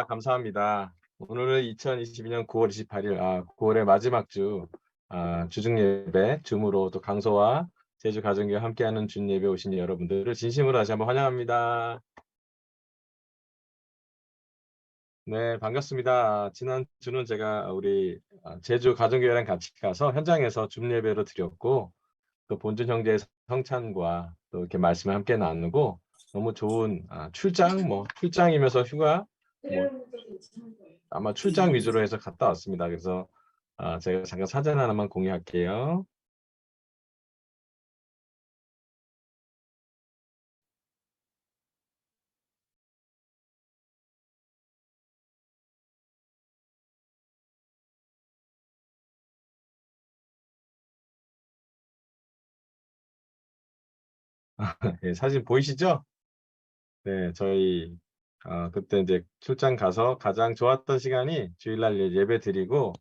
감사합니다. 오늘은 2022년 9월 28일, 9월의 마지막 주, 주중 예배, 줌으로 또 강소와 제주 가정교회 함께하는 준 예배 오신 여러분들을 진심으로 다시 한번 환영합니다. 네, 반갑습니다. 지난 주는 제가 우리 제주 가정교회랑 같이 가서 현장에서 줌 예배로 드렸고, 또 본준 형제의 성찬과 또 이렇게 말씀을 함께 나누고, 너무 좋은 출장이면서 휴가, 뭐 아마 출장 위주로 해서 갔다 왔습니다. 그래서 제가 잠깐 사진 하나만 공유할게요. 네, 사진 보이시죠? 네, 저희 그때 이제 출장 가서 가장 좋았던 시간이 주일날 예배 드리고,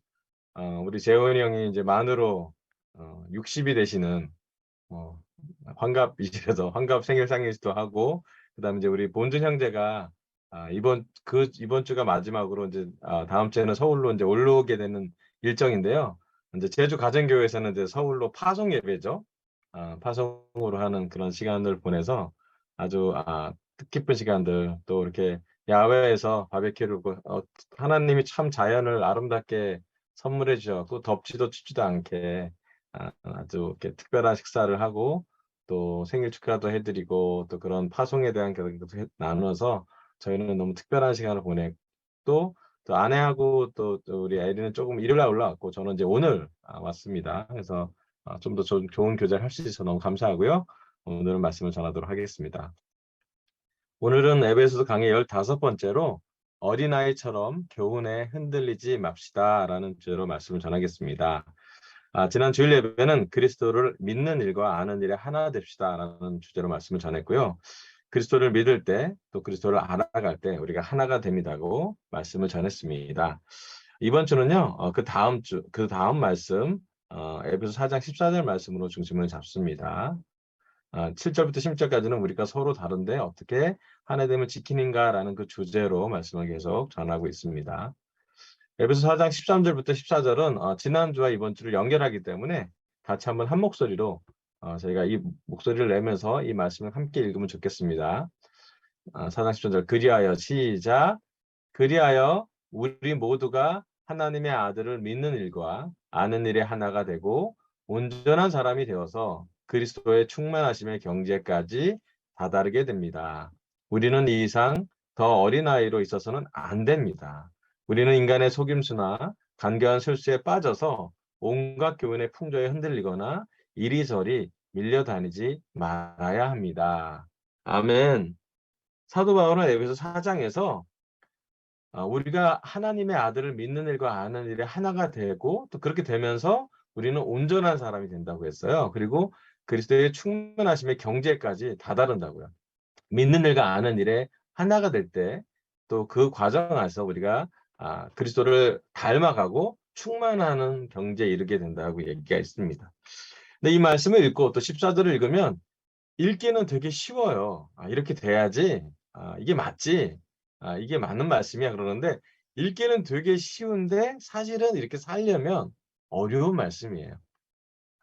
우리 재원이 형이 이제 만으로 60이 되시는 환갑이시라서 환갑 생일상일도 하고, 그다음에 이제 우리 본준 형제가 이번 주가 마지막으로 이제 다음 주에는 서울로 이제 올라오게 되는 일정인데요. 이제 제주 가정교회에서는 이제 서울로 파송 예배죠. 파송으로 하는 그런 시간을 보내서 아주 뜻깊은 시간들, 또 이렇게 야외에서 바베큐를 하나님이 참 자연을 아름답게 선물해 주셔서 덥지도 춥지도 않게 아주 이렇게 특별한 식사를 하고, 또 생일 축하도 해드리고, 또 그런 파송에 대한 것도 나누어서 저희는 너무 특별한 시간을 보냈고, 또 아내하고 또 우리 애리는 조금 일요일 날 올라왔고, 저는 이제 오늘 왔습니다. 그래서 좀 더 좋은 교제를 할 수 있어서 너무 감사하고요. 오늘은 말씀을 전하도록 하겠습니다. 오늘은 에베소서 강의 15번째로 어린아이처럼 교훈에 흔들리지 맙시다라는 주제로 말씀을 전하겠습니다. 지난 주일 예배는 그리스도를 믿는 일과 아는 일에 하나 됩시다라는 주제로 말씀을 전했고요. 그리스도를 믿을 때, 또 그리스도를 알아갈 때 우리가 하나가 됩니다고 말씀을 전했습니다. 이번 주는요, 그 다음 말씀, 에베소 4장 14절 말씀으로 중심을 잡습니다. 7절부터 10절까지는 우리가 서로 다른데 어떻게 하나됨을 지키는가라는 그 주제로 말씀을 계속 전하고 있습니다. 에베소 4장 13절부터 14절은 지난주와 이번 주를 연결하기 때문에 같이 한번 한 목소리로 저희가 이 목소리를 내면서 이 말씀을 함께 읽으면 좋겠습니다. 4장 13절 그리하여 시작. 그리하여 우리 모두가 하나님의 아들을 믿는 일과 아는 일에 하나가 되고 온전한 사람이 되어서 그리스도의 충만하심의 경지까지 다다르게 됩니다. 우리는 이 이상 더 어린아이로 있어서는 안 됩니다. 우리는 인간의 속임수나 간교한 술수에 빠져서 온갖 교훈의 풍조에 흔들리거나 이리저리 밀려다니지 말아야 합니다. 아멘. 사도 바울은 에베소 4장에서 우리가 하나님의 아들을 믿는 일과 아는 일에 하나가 되고, 또 그렇게 되면서 우리는 온전한 사람이 된다고 했어요. 그리고 그리스도의 충만하심의 경지까지 다다른다고요. 믿는 일과 아는 일에 하나가 될 때, 또 그 과정 안에서 우리가 그리스도를 닮아가고 충만하는 경지에 이르게 된다고 얘기가 있습니다. 근데 이 말씀을 읽고 또 14절을 읽으면 읽기는 되게 쉬워요. 이렇게 돼야지. 이게 맞지. 이게 맞는 말씀이야. 그러는데 읽기는 되게 쉬운데 사실은 이렇게 살려면 어려운 말씀이에요.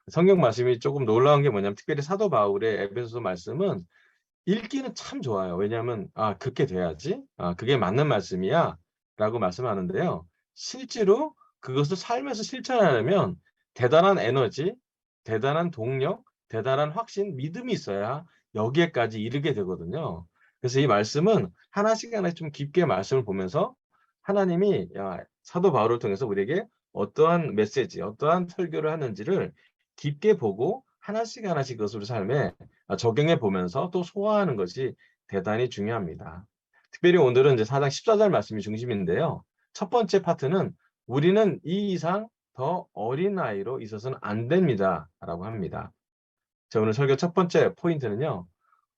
성경 말씀이 조금 놀라운 게 뭐냐면, 특별히 사도 바울의 에베소서 말씀은 읽기는 참 좋아요. 왜냐하면 그렇게 돼야지. 그게 맞는 말씀이야. 라고 말씀하는데요. 실제로 그것을 삶에서 실천하려면 대단한 에너지, 대단한 동력, 대단한 확신, 믿음이 있어야 여기에까지 이르게 되거든요. 그래서 이 말씀은 하나씩 하나씩 좀 깊게 말씀을 보면서 하나님이 사도 바울을 통해서 우리에게 어떠한 메시지, 어떠한 설교를 하는지를 깊게 보고 하나씩 하나씩 그것을 삶에 적용해 보면서 또 소화하는 것이 대단히 중요합니다. 특별히 오늘은 이제 4장 14절 말씀이 중심인데요. 첫 번째 파트는 우리는 이 이상 더 어린 아이로 있어서는 안 됩니다. 라고 합니다. 자, 오늘 설교 첫 번째 포인트는요.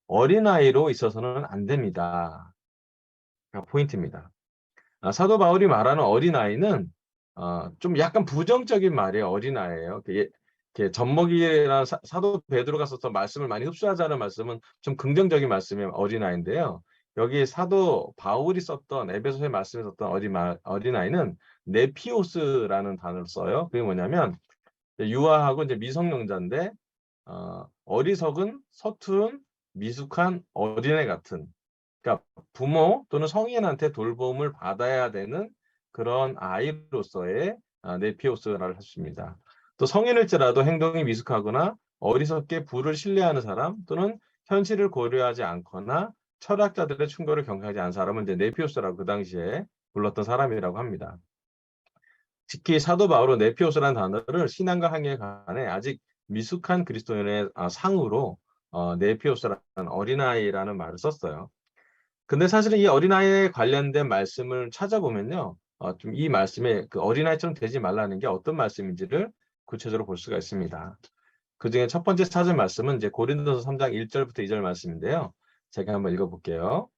어린 아이로 있어서는 안 됩니다. 가 포인트입니다. 사도 바울이 말하는 어린 아이는 좀 약간 부정적인 말이에요. 어린 아이예요. 젖먹이라는 사도 베드로가 써서 말씀을 많이 흡수하자는 말씀은 좀 긍정적인 말씀의 어린 아이인데요. 여기 사도 바울이 썼던 에베소서의 말씀에 썼던 어린아이는 네피오스라는 단어를 써요. 그게 뭐냐면 유아하고 이제 미성년자인데 어리석은 서투른 미숙한 어린애 같은, 그러니까 부모 또는 성인한테 돌봄을 받아야 되는 그런 아이로서의 네피오스라를 했습니다. 또 성인일지라도 행동이 미숙하거나 어리석게 부를 신뢰하는 사람 또는 현실을 고려하지 않거나 철학자들의 충고를 경청하지 않은 사람은 이제 네피오스라고 그 당시에 불렀던 사람이라고 합니다. 특히 사도 바울은 네피오스라는 단어를 신앙과 행위에 관해 아직 미숙한 그리스도인의 상으로 네피오스라는 어린아이라는 말을 썼어요. 근데 사실은 이 어린아이에 관련된 말씀을 찾아보면요. 좀 이 말씀에 그 어린아이처럼 되지 말라는 게 어떤 말씀인지를 구체적으로 볼 수가 있습니다. 그중에 첫 번째 찾은 말씀은 이제 고린도서 3장 1절부터 2절 말씀인데요. 제가 한번 읽어볼게요.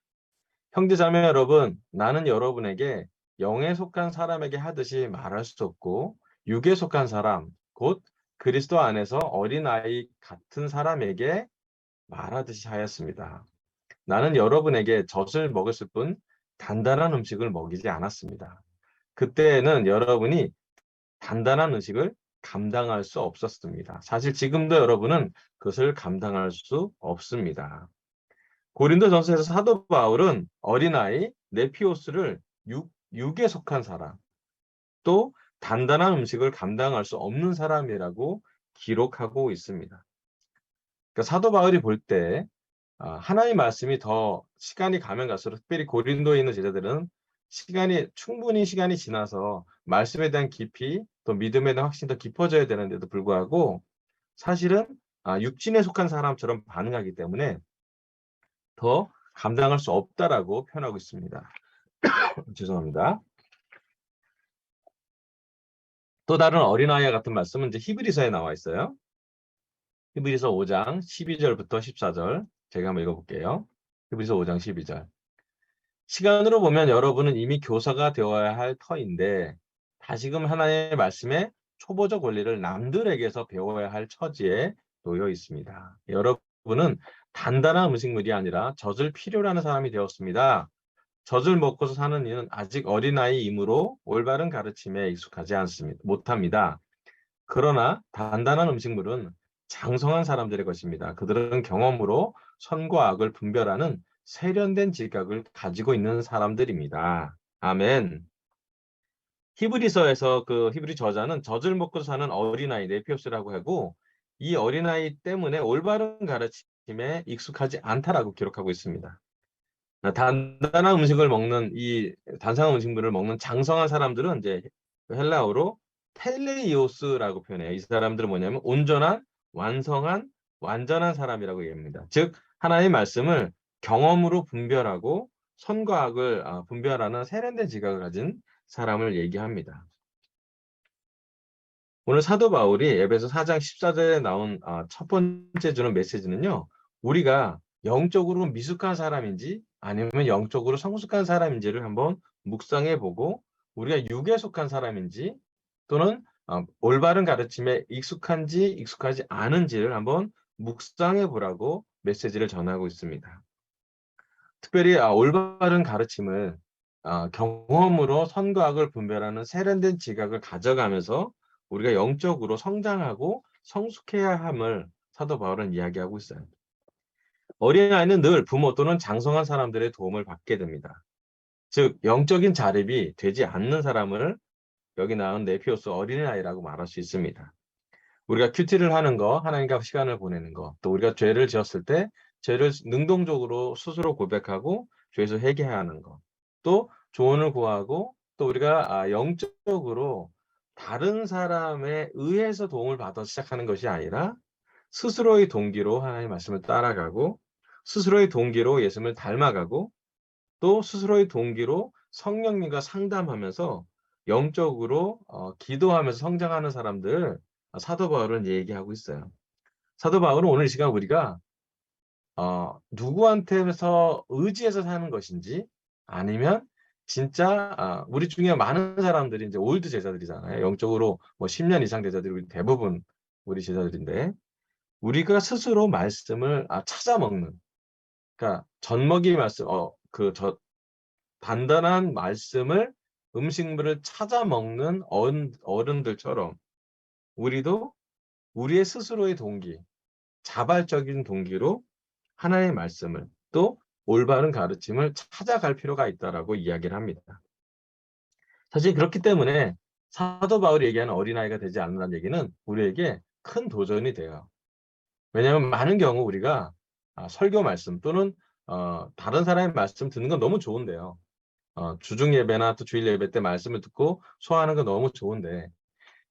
형제자매 여러분, 나는 여러분에게 영에 속한 사람에게 하듯이 말할 수 없고 육에 속한 사람, 곧 그리스도 안에서 어린아이 같은 사람에게 말하듯이 하였습니다. 나는 여러분에게 젖을 먹였을 뿐 단단한 음식을 먹이지 않았습니다. 그때에는 여러분이 단단한 음식을 감당할 수 없었습니다. 사실 지금도 여러분은 그것을 감당할 수 없습니다. 고린도전서에서 사도 바울은 어린아이 네피오스를 육에 속한 사람, 또 단단한 음식을 감당할 수 없는 사람이라고 기록하고 있습니다. 그러니까 사도 바울이 볼 때 하나님 말씀이 더 시간이 가면 갈수록, 특별히 고린도에 있는 제자들은 충분히 시간이 지나서 말씀에 대한 깊이 또 믿음에 대한 확신이 더 깊어져야 되는데도 불구하고 사실은 육신에 속한 사람처럼 반응하기 때문에 더 감당할 수 없다라고 표현하고 있습니다. 죄송합니다. 또 다른 어린아이와 같은 말씀은 이제 히브리서에 나와 있어요. 히브리서 5장 12절부터 14절 제가 한번 읽어볼게요. 히브리서 5장 12절. 시간으로 보면 여러분은 이미 교사가 되어야 할 터인데 다시금 하나님의 말씀에 초보적 원리를 남들에게서 배워야 할 처지에 놓여 있습니다. 여러분은 단단한 음식물이 아니라 젖을 필요로 하는 사람이 되었습니다. 젖을 먹고서 사는 이는 아직 어린아이이므로 올바른 가르침에 익숙하지 못합니다. 그러나 단단한 음식물은 장성한 사람들의 것입니다. 그들은 경험으로 선과 악을 분별하는 세련된 지각을 가지고 있는 사람들입니다. 아멘. 히브리서에서 그 히브리 저자는 젖을 먹고 사는 어린아이 네피오스라고 하고 이 어린아이 때문에 올바른 가르침에 익숙하지 않다라고 기록하고 있습니다. 단단한 음식을 먹는 이 단상한 음식물을 먹는 장성한 사람들은 이제 헬라어로 텔레이오스라고 표현해요. 이 사람들은 뭐냐면 온전한, 완성한, 완전한 사람이라고 얘기합니다. 즉 하나님의 말씀을 경험으로 분별하고 선과 악을 분별하는 세련된 지각을 가진 사람을 얘기합니다. 오늘 사도 바울이 에베소 4장 14절에 나온 첫 번째 주는 메시지는요. 우리가 영적으로 미숙한 사람인지 아니면 영적으로 성숙한 사람인지를 한번 묵상해 보고 우리가 육에 속한 사람인지 또는 올바른 가르침에 익숙한지 익숙하지 않은지를 한번 묵상해 보라고 메시지를 전하고 있습니다. 특별히 올바른 가르침을 경험으로 선과 악을 분별하는 세련된 지각을 가져가면서 우리가 영적으로 성장하고 성숙해야 함을 사도 바울은 이야기하고 있어요. 어린아이는 늘 부모 또는 장성한 사람들의 도움을 받게 됩니다. 즉 영적인 자립이 되지 않는 사람을 여기 나온 네피오스 어린아이라고 말할 수 있습니다. 우리가 큐티를 하는 거, 하나님과 시간을 보내는 거, 또 우리가 죄를 지었을 때 죄를 능동적으로 스스로 고백하고 죄에서 회개해야 하는 거, 또 조언을 구하고 또 우리가 영적으로 다른 사람에 의해서 도움을 받아 시작하는 것이 아니라 스스로의 동기로 하나님의 말씀을 따라가고 스스로의 동기로 예수님을 닮아가고 또 스스로의 동기로 성령님과 상담하면서 영적으로 기도하면서 성장하는 사람들 사도 바울은 얘기하고 있어요. 사도 바울은 오늘 이 시간 우리가 누구한테서 의지해서 사는 것인지 아니면 진짜 우리 중에 많은 사람들이 이제 올드 제자들이잖아요. 영적으로 뭐 10년 이상 제자들이 대부분 우리 제자들인데 우리가 스스로 말씀을 찾아 먹는, 그러니까 젖먹이 말씀, 단단한 말씀을 음식물을 찾아 먹는 어른들처럼 우리도 우리의 스스로의 동기, 자발적인 동기로 하나님의 말씀을 또 올바른 가르침을 찾아갈 필요가 있다라고 이야기를 합니다. 사실 그렇기 때문에 사도 바울이 얘기하는 어린아이가 되지 않는다는 얘기는 우리에게 큰 도전이 돼요. 왜냐하면 많은 경우 우리가 설교 말씀 또는 다른 사람의 말씀 듣는 건 너무 좋은데요. 주중 예배나 또 주일 예배 때 말씀을 듣고 소화하는 건 너무 좋은데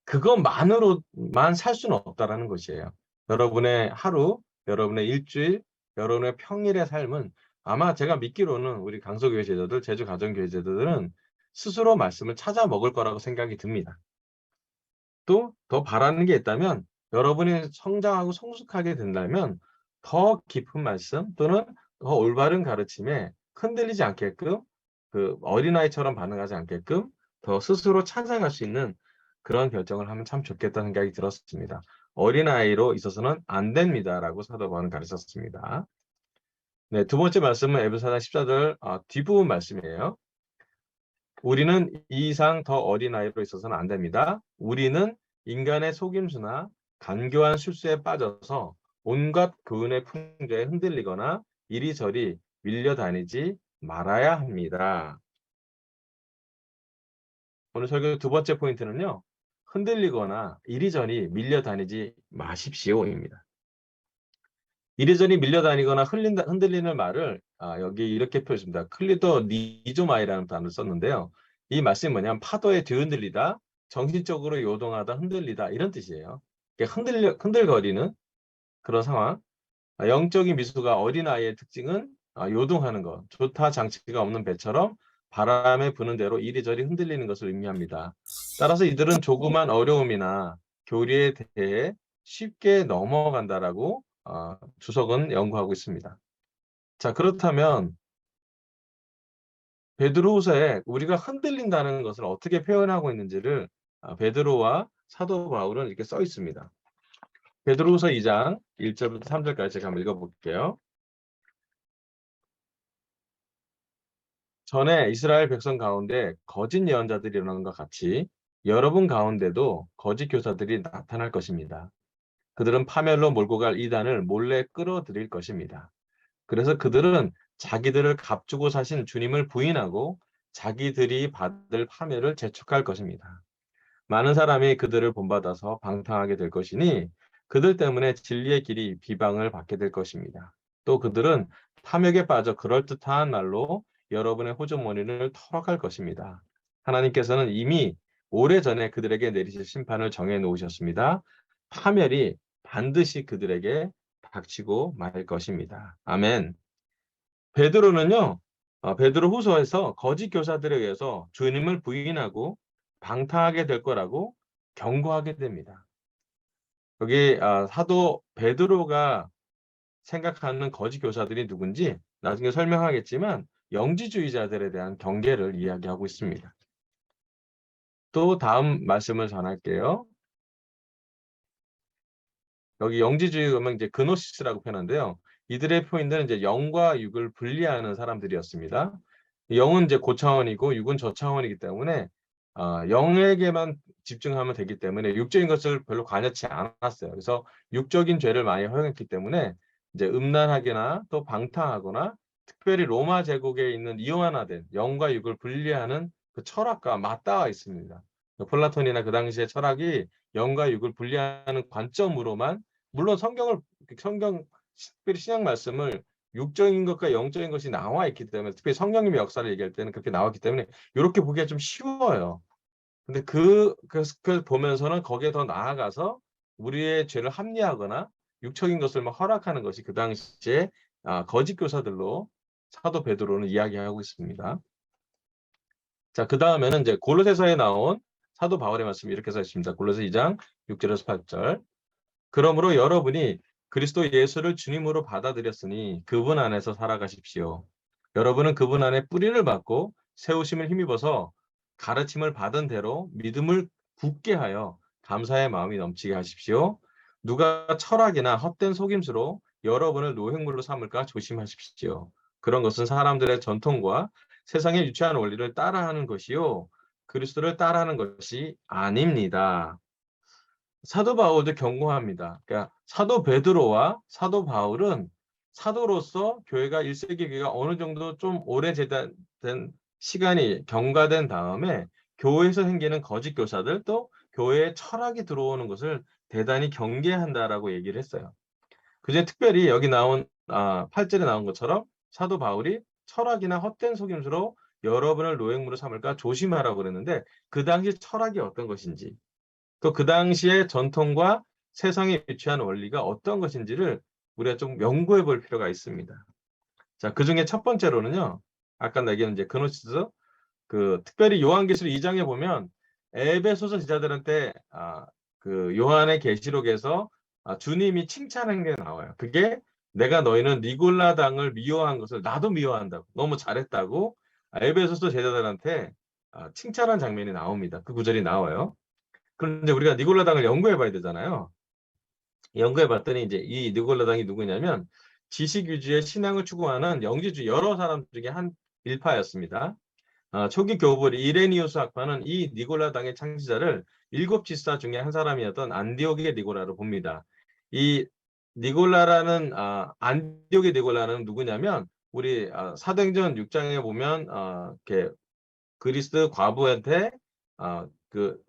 그것만으로만 살 수는 없다라는 것이에요. 여러분의 하루, 여러분의 일주일, 여러분의 평일의 삶은 아마 제가 믿기로는 우리 강서교회 제자들, 제주 가정교회 제자들은 스스로 말씀을 찾아 먹을 거라고 생각이 듭니다. 또 더 바라는 게 있다면 여러분이 성장하고 성숙하게 된다면 더 깊은 말씀 또는 더 올바른 가르침에 흔들리지 않게끔 그 어린아이처럼 반응하지 않게끔 더 스스로 찾아갈 수 있는 그런 결정을 하면 참 좋겠다는 생각이 들었습니다. 어린아이로 있어서는 안 됩니다라고 사도 바울은 가르쳤습니다. 네, 두 번째 말씀은 에베소 4장 14절 뒷부분 말씀이에요. 우리는 이 이상 더 어린아이로 있어서는 안 됩니다. 우리는 인간의 속임수나 간교한 실수에 빠져서 온갖 교훈의 풍조에 흔들리거나 이리저리 밀려다니지 말아야 합니다. 오늘 설교 두 번째 포인트는요. 흔들리거나 이리저리 밀려다니지 마십시오입니다. 이리저리 밀려다니거나 흔들리는 말을 여기 이렇게 표현했습니다. 클리더 니조마이라는 단어를 썼는데요. 이 말씀이 뭐냐면 파도에 뒤흔들리다, 정신적으로 요동하다, 흔들리다 이런 뜻이에요. 흔들거리는 그런 상황. 영적인 미수가 어린아이의 특징은 요동하는 것, 조타 장치가 없는 배처럼 바람에 부는 대로 이리저리 흔들리는 것을 의미합니다. 따라서 이들은 조그만 어려움이나 교리에 대해 쉽게 넘어간다라고 주석은 연구하고 있습니다. 자, 그렇다면 베드로후서에 우리가 흔들린다는 것을 어떻게 표현하고 있는지를 베드로와 사도 바울은 이렇게 써 있습니다. 베드로후서 2장 1절부터 3절까지 제가 한번 읽어볼게요. 전에 이스라엘 백성 가운데 거짓 예언자들이 일어나는 것 같이 여러분 가운데도 거짓 교사들이 나타날 것입니다. 그들은 파멸로 몰고 갈 이단을 몰래 끌어들일 것입니다. 그래서 그들은 자기들을 값주고 사신 주님을 부인하고 자기들이 받을 파멸을 재촉할 것입니다. 많은 사람이 그들을 본받아서 방탕하게 될 것이니 그들 때문에 진리의 길이 비방을 받게 될 것입니다. 또 그들은 탐욕에 빠져 그럴듯한 말로 여러분의 호주머니를 털어갈 것입니다. 하나님께서는 이미 오래전에 그들에게 내리실 심판을 정해 놓으셨습니다. 파멸이 반드시 그들에게 닥치고 말 것입니다. 아멘. 베드로는요, 베드로 후서에서 거짓 교사들에 의해서 주님을 부인하고 방탕하게 될 거라고 경고하게 됩니다. 여기 사도 베드로가 생각하는 거짓 교사들이 누군지 나중에 설명하겠지만 영지주의자들에 대한 경계를 이야기하고 있습니다. 또 다음 말씀을 전할게요. 여기 영지주의 그러면 이제 그노시스라고 표현하는데요. 이들의 표현들은 이제 영과 육을 분리하는 사람들이었습니다. 영은 이제 고차원이고 육은 저차원이기 때문에 영에게만 집중하면 되기 때문에 육적인 것을 별로 관여치 않았어요. 그래서 육적인 죄를 많이 허용했기 때문에 이제 음란하거나 또 방탕하거나 특별히 로마 제국에 있는 이원화된 영과 육을 분리하는 그 철학과 맞닿아 있습니다. 플라톤이나 그 당시의 철학이 영과 육을 분리하는 관점으로만 물론 성경 특별히 신약 말씀을 육적인 것과 영적인 것이 나와 있기 때문에 특히 성령님의 역사를 얘기할 때는 그렇게 나왔기 때문에 이렇게 보기가 좀 쉬워요. 근데 그 보면서는 거기에 더 나아가서 우리의 죄를 합리화하거나 육적인 것을 막 허락하는 것이 그 당시에 거짓 교사들로 사도 베드로는 이야기하고 있습니다. 자, 그 다음에는 이제 골로새서에 나온 사도 바울의 말씀이 이렇게 써 있습니다. 골로새 2장 6절에서 8절. 그러므로 여러분이 그리스도 예수를 주님으로 받아들였으니 그분 안에서 살아가십시오. 여러분은 그분 안에 뿌리를 받고 세우심을 힘입어서 가르침을 받은 대로 믿음을 굳게 하여 감사의 마음이 넘치게 하십시오. 누가 철학이나 헛된 속임수로 여러분을 노획물로 삼을까 조심하십시오. 그런 것은 사람들의 전통과 세상에 유치한 원리를 따라하는 것이요. 그리스도를 따라하는 것이 아닙니다. 사도 바울도 경고합니다. 그러니까 사도 베드로와 사도 바울은 사도로서 교회가 1세기 교회가 어느 정도 좀 오래 된 시간이 경과된 다음에 교회에서 생기는 거짓 교사들 또 교회에 철학이 들어오는 것을 대단히 경계한다라고 얘기를 했어요. 그중에 특별히 여기 나온 8절에 나온 것처럼 사도 바울이 철학이나 헛된 속임수로 여러분을 노획물로 삼을까 조심하라고 그랬는데 그 당시 철학이 어떤 것인지 또 그 당시의 전통과 세상에 위치한 원리가 어떤 것인지를 우리가 좀 연구해 볼 필요가 있습니다. 자, 그중에 첫 번째로는요. 아까 얘기한 이제 그노시스 특별히 요한계시록 2장에 보면 에베소서 지자들한테 그 요한의 계시록에서 주님이 칭찬한 게 나와요. 그게 내가 너희는 니골라당을 미워한 것을 나도 미워한다고 너무 잘했다고 에베소서 제자들한테 칭찬한 장면이 나옵니다. 그 구절이 나와요. 그런데 우리가 니골라당을 연구해 봐야 되잖아요. 연구해 봤더니 이제 이 니골라당이 누구냐면 지식 위주의 신앙을 추구하는 영지주의 여러 사람 중에 한 일파였습니다. 초기 교부 이레니우스 학파는 이 니골라당의 창시자를 일곱 지사 중에 한 사람이었던 안디옥의 니골라로 봅니다. 이 니골라라는 안디옥의 니골라는 누구냐면 우리 사도행전 6장에 보면 이렇게 그리스 과부한테 그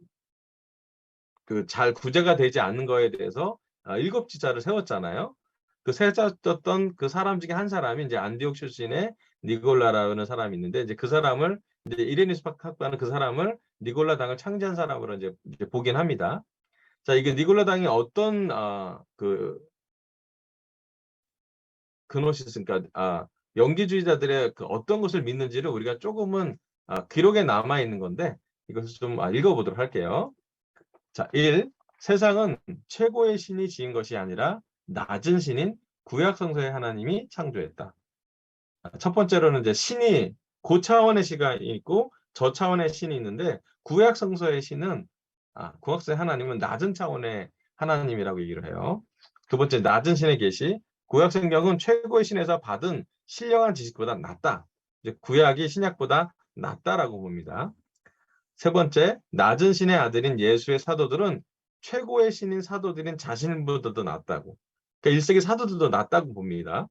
잘 구제가 되지 않는 거에 대해서 일곱 지사를 세웠잖아요. 그 세웠던 그 사람 중에 한 사람이 이제 안디옥 출신의 니골라라는 사람이 있는데 이제 그 사람을 이제 이레니스 학파는 그 사람을 니골라 당을 창시한 사람으로 이제 보긴 합니다. 자, 이게 니골라 당이 어떤 그 그노시스 그러니까 영지주의자들의 그 어떤 것을 믿는지를 우리가 조금은 기록에 남아 있는 건데 이것을 좀 읽어보도록 할게요. 자, 1. 세상은 최고의 신이 지은 것이 아니라 낮은 신인 구약 성서의 하나님이 창조했다. 첫 번째로는 이제 신이 고차원의 신이 있고 저차원의 신이 있는데 구약 성서의 신은 구약 성서의 하나님은 낮은 차원의 하나님이라고 얘기를 해요. 두 번째 낮은 신의 계시 구약 성경은 최고의 신에서 받은 신령한 지식보다 낮다. 이제 구약이 신약보다 낮다라고 봅니다. 세 번째, 낮은 신의 아들인 예수의 사도들은 최고의 신인 사도들인 자신보다도 낫다고. 그러니까 1세기 사도들도 낫다고 봅니다.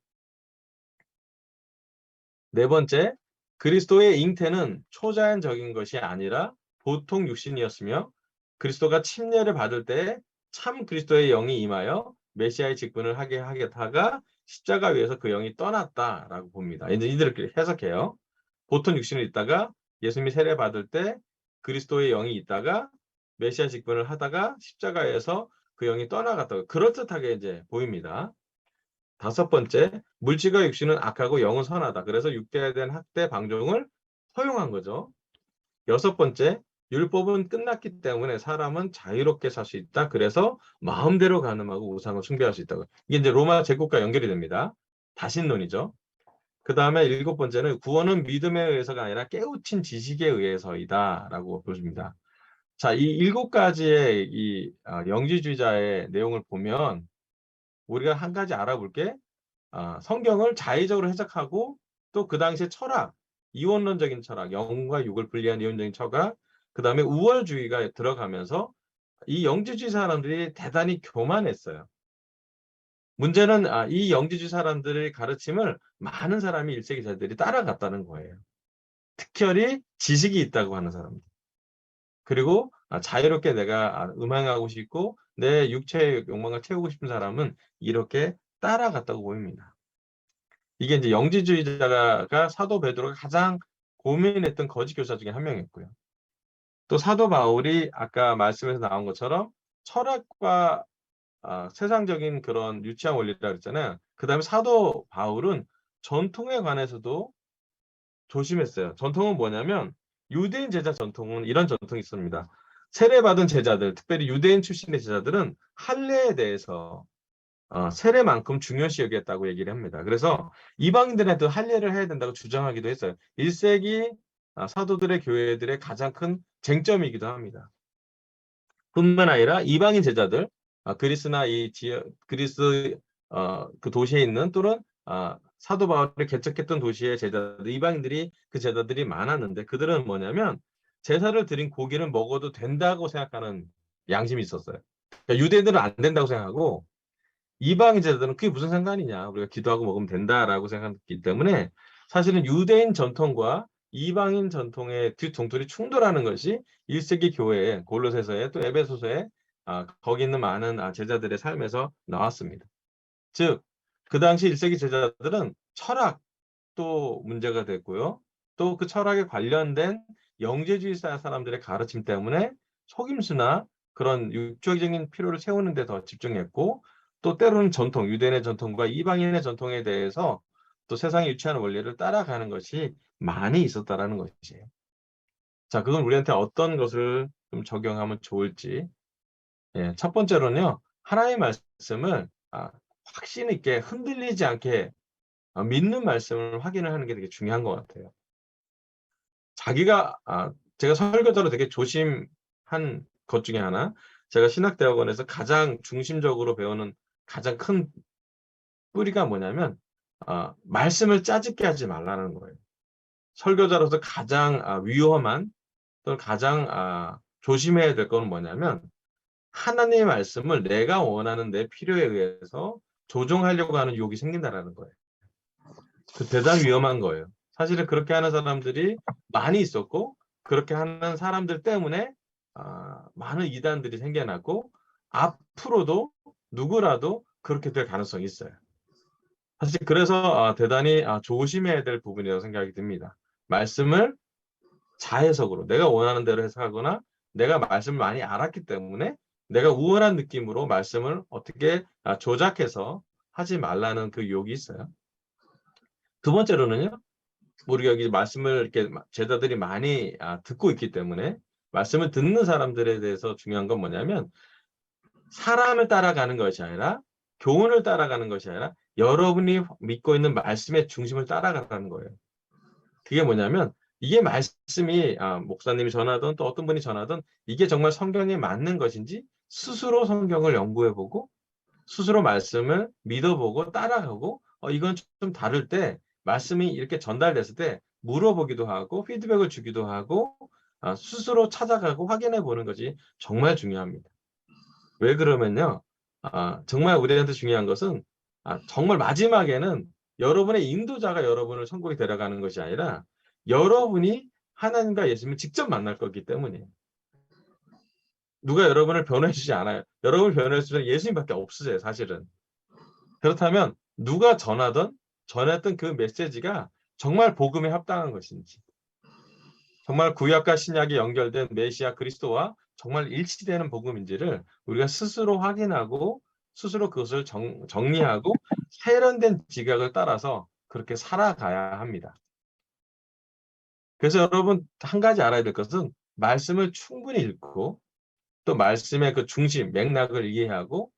네 번째, 그리스도의 잉태는 초자연적인 것이 아니라 보통 육신이었으며 그리스도가 침례를 받을 때 참 그리스도의 영이 임하여 메시아의 직분을 하게 하겠다가 십자가 위에서 그 영이 떠났다라고 봅니다. 이제 이들을 해석해요. 보통 육신을 있다가 예수님이 세례 받을 때 그리스도의 영이 있다가 메시아 직분을 하다가 십자가에서 그 영이 떠나갔다고 그럴듯하게 이제 보입니다. 다섯 번째, 물질과 육신은 악하고 영은 선하다. 그래서 육체에 대한 학대, 방종을 허용한 거죠. 여섯 번째, 율법은 끝났기 때문에 사람은 자유롭게 살 수 있다. 그래서 마음대로 가늠하고 우상을 숭배할 수 있다고. 이게 이제 로마 제국과 연결이 됩니다. 다신론이죠. 그 다음에 일곱 번째는 구원은 믿음에 의해서가 아니라 깨우친 지식에 의해서이다라고 보십니다. 자, 이 일곱 가지의 이 영지주의자의 내용을 보면 우리가 한 가지 알아볼 게 성경을 자의적으로 해석하고 또 그 당시의 철학, 이원론적인 철학, 영과 육을 분리한 이원적인 철학, 그 다음에 우월주의가 들어가면서 이 영지주의 사람들이 대단히 교만했어요. 문제는 이 영지주의 사람들의 가르침을 많은 사람이 1세기자들이 따라갔다는 거예요. 특별히 지식이 있다고 하는 사람들. 그리고 자유롭게 내가 음행하고 싶고 내 육체의 욕망을 채우고 싶은 사람은 이렇게 따라갔다고 보입니다. 이게 이제 영지주의자가 사도 베드로가 가장 고민했던 거짓 교사 중에 한 명이었고요. 또 사도 바울이 아까 말씀에서 나온 것처럼 철학과 세상적인 그런 유치한 원리라 그랬잖아요. 그 다음에 사도 바울은 전통에 관해서도 조심했어요. 전통은 뭐냐면 유대인 제자 전통은 이런 전통이 있습니다. 세례받은 제자들, 특별히 유대인 출신의 제자들은 할례에 대해서 세례만큼 중요시 여겼다고 얘기를 합니다. 그래서 이방인들한테 할례를 해야 된다고 주장하기도 했어요. 1세기 사도들의 교회들의 가장 큰 쟁점이기도 합니다. 뿐만 아니라 이방인 제자들, 그리스나 이 지역, 그리스 그 도시에 있는 또는 사도 바울이 개척했던 도시의 제자들, 이방인들이 그 제자들이 많았는데 그들은 뭐냐면 제사를 드린 고기를 먹어도 된다고 생각하는 양심이 있었어요. 그러니까 유대인들은 안 된다고 생각하고 이방인 제자들은 그게 무슨 상관이냐. 우리가 기도하고 먹으면 된다라고 생각했기 때문에 사실은 유대인 전통과 이방인 전통의 뒤통돌이 충돌하는 것이 1세기 교회에 골로새서에 또 에베소서에 거기 있는 많은 제자들의 삶에서 나왔습니다. 즉, 그 당시 1세기 제자들은 철학도 문제가 됐고요. 또 그 철학에 관련된 영재주의 사람들의 가르침 때문에 속임수나 그런 육적인 필요를 채우는 데 더 집중했고 또 때로는 전통, 유대인의 전통과 이방인의 전통에 대해서 또 세상에 유치하는 원리를 따라가는 것이 많이 있었다라는 것이에요. 자, 그건 우리한테 어떤 것을 좀 적용하면 좋을지. 예, 첫 번째로는요. 하나님의 말씀을 확신 있게 흔들리지 않게 믿는 말씀을 확인을 하는 게 되게 중요한 것 같아요. 제가 설교자로 되게 조심한 것 중에 하나, 제가 신학대학원에서 가장 중심적으로 배우는 가장 큰 뿌리가 뭐냐면 말씀을 짜집게 하지 말라는 거예요. 설교자로서 가장 위험한 또는 가장 조심해야 될 건 뭐냐면 하나님의 말씀을 내가 원하는 내 필요에 의해서 조정하려고 하는 유혹이 생긴다라는 거예요. 그 대단히 위험한 거예요. 사실은 그렇게 하는 사람들이 많이 있었고 그렇게 하는 사람들 때문에 많은 이단들이 생겨났고 앞으로도 누구라도 그렇게 될 가능성이 있어요. 사실 그래서 대단히 조심해야 될 부분이라고 생각이 듭니다. 말씀을 자해석으로 내가 원하는 대로 해석하거나 내가 말씀을 많이 알았기 때문에 내가 우월한 느낌으로 말씀을 어떻게 조작해서 하지 말라는 그 유혹이 있어요. 두 번째로는요. 우리가 여기 말씀을 이렇게 제자들이 많이 듣고 있기 때문에 말씀을 듣는 사람들에 대해서 중요한 건 뭐냐면 사람을 따라가는 것이 아니라 교훈을 따라가는 것이 아니라 여러분이 믿고 있는 말씀의 중심을 따라가는 거예요. 그게 뭐냐면 이게 말씀이 목사님이 전하든 또 어떤 분이 전하든 이게 정말 성경에 맞는 것인지 스스로 성경을 연구해보고 스스로 말씀을 믿어보고 따라가고 이건 좀 다를 때 말씀이 이렇게 전달됐을 때 물어보기도 하고 피드백을 주기도 하고 스스로 찾아가고 확인해 보는 것이 정말 중요합니다. 왜 그러면요. 정말 우리한테 중요한 것은 정말 마지막에는 여러분의 인도자가 여러분을 천국에 데려가는 것이 아니라 여러분이 하나님과 예수님을 직접 만날 거기 때문이에요. 누가 여러분을 변호해 주지 않아요. 여러분을 변호해 주는 예수님밖에 없으세요, 사실은. 그렇다면 누가 전했던 그 메시지가 정말 복음에 합당한 것인지, 정말 구약과 신약이 연결된 메시아 그리스도와 정말 일치되는 복음인지를 우리가 스스로 확인하고 스스로 그것을 정리하고 세련된 지각을 따라서 그렇게 살아가야 합니다. 그래서 여러분 한 가지 알아야 될 것은 말씀을 충분히 읽고 또 말씀의 그 중심, 맥락을 이해하고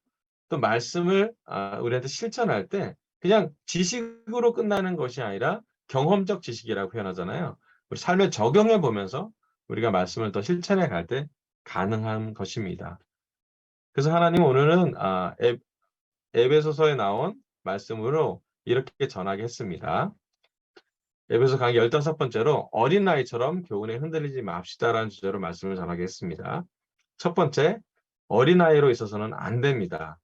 또 말씀을 우리한테 실천할 때 그냥 지식으로 끝나는 것이 아니라 경험적 지식이라고 표현하잖아요. 우리 삶에 적용해 보면서 우리가 말씀을 더 실천해 갈 때 가능한 것입니다. 그래서 하나님 오늘은 에베소서에 나온 말씀으로 이렇게 전하겠습니다. 에베소 강의 15번째로 어린아이처럼 교훈에 흔들리지 맙시다라는 주제로 말씀을 전하겠습니다. 첫 번째, 어린아이로 있어서는 안 됩니다.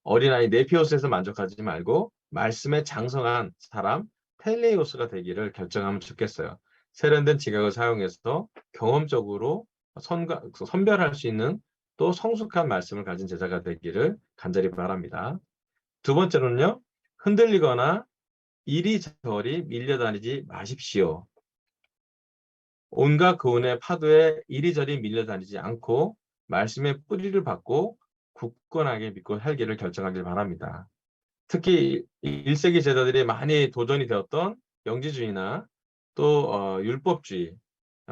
어린아이 네피오스에서 만족하지 말고 말씀에 장성한 사람 텔레오스가 되기를 결정하면 좋겠어요. 세련된 지각을 사용해서 경험적으로 선별할 수 있는 또 성숙한 말씀을 가진 제자가 되기를 간절히 바랍니다. 두 번째로는요. 흔들리거나 이리저리 밀려다니지 마십시오. 온갖 교훈의 파도에 이리저리 밀려다니지 않고 말씀의 뿌리를 받고 굳건하게 믿고 살기를 결정하길 바랍니다. 특히 1세기 제자들이 많이 도전이 되었던 영지주의나 또 율법주의,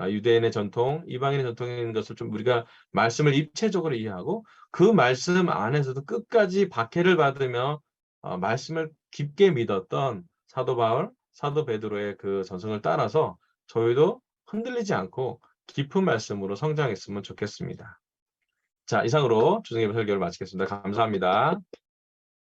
유대인의 전통, 이방인의 전통인 것을 좀 우리가 말씀을 입체적으로 이해하고 그 말씀 안에서도 끝까지 박해를 받으며 말씀을 깊게 믿었던 사도 바울, 사도 베드로의 그 전승을 따라서 저희도 흔들리지 않고 깊은 말씀으로 성장했으면 좋겠습니다. 자, 이상으로 주승예배 설교를 마치겠습니다. 감사합니다.